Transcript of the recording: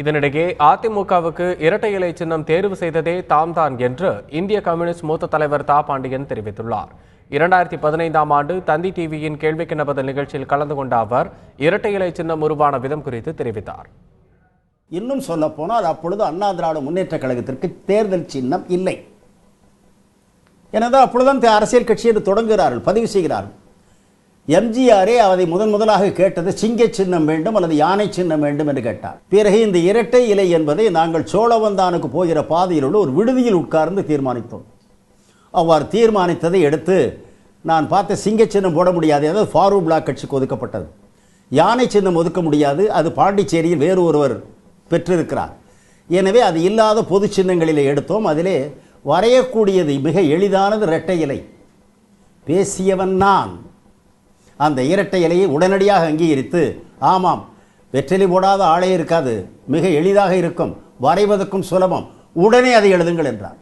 இதனிடையே அதிமுகவுக்கு இரட்டை இலை சின்னம் தேர்வு செய்ததே தாம்தான் என்று இந்திய கம்யூனிஸ்ட் மூத்த தலைவர் தா பாண்டியன் தெரிவித்துள்ளார். 2015ஆம் ஆண்டு தந்தி டிவியின் கேள்விக்கென பதில் நிகழ்ச்சியில் கலந்து கொண்ட அவர் இரட்டை இலை சின்னம் உருவான விதம் குறித்து தெரிவித்தார். இன்னும் சொல்ல போனால் அப்பொழுது அண்ணா திராவிட முன்னேற்ற கழகத்திற்கு தேர்தல் சின்னம் இல்லை. எனது அப்பொழுதுதான் அரசியல் கட்சி என்று தொடங்குகிறார்கள், பதிவு செய்கிறார்கள். எம்ஜிஆரே அதை முதலாக கேட்டது சிங்க சின்னம் வேண்டும் அல்லது யானை சின்னம் வேண்டும் என்று கேட்டார். பிறகு இந்த இரட்டை இலை என்பதை நாங்கள் சோழவந்தானுக்கு போகிற பாதையில் உள்ள ஒரு விடுதியில் உட்கார்ந்து தீர்மானித்தோம். அவ்வாறு தீர்மானித்ததை எடுத்து நான் பார்த்த சிங்க சின்னம் போட முடியாது, அதாவது ஃபார்வர்ட் பிளாக் கட்சிக்கு ஒதுக்கப்பட்டது. யானை சின்னம் ஒதுக்க முடியாது, அது பாண்டிச்சேரியில் வேறு ஒருவர் பெற்றிருக்கிறார். எனவே அது இல்லாத பொது சின்னங்களிலே எடுத்தோம். அதிலே வரையக்கூடியது மிக எளிதானது இரட்டை இலை. பேசியவன் நான். அந்த இரட்டை இலையை உடனடியாக அங்கீகரித்து, ஆமாம், வெற்றிலை போடாத ஆளே இருக்காது, மிக எளிதாக இருக்கும், வரைவதற்கும் சுலபம், உடனே அதை எழுதுங்கள் என்றார்.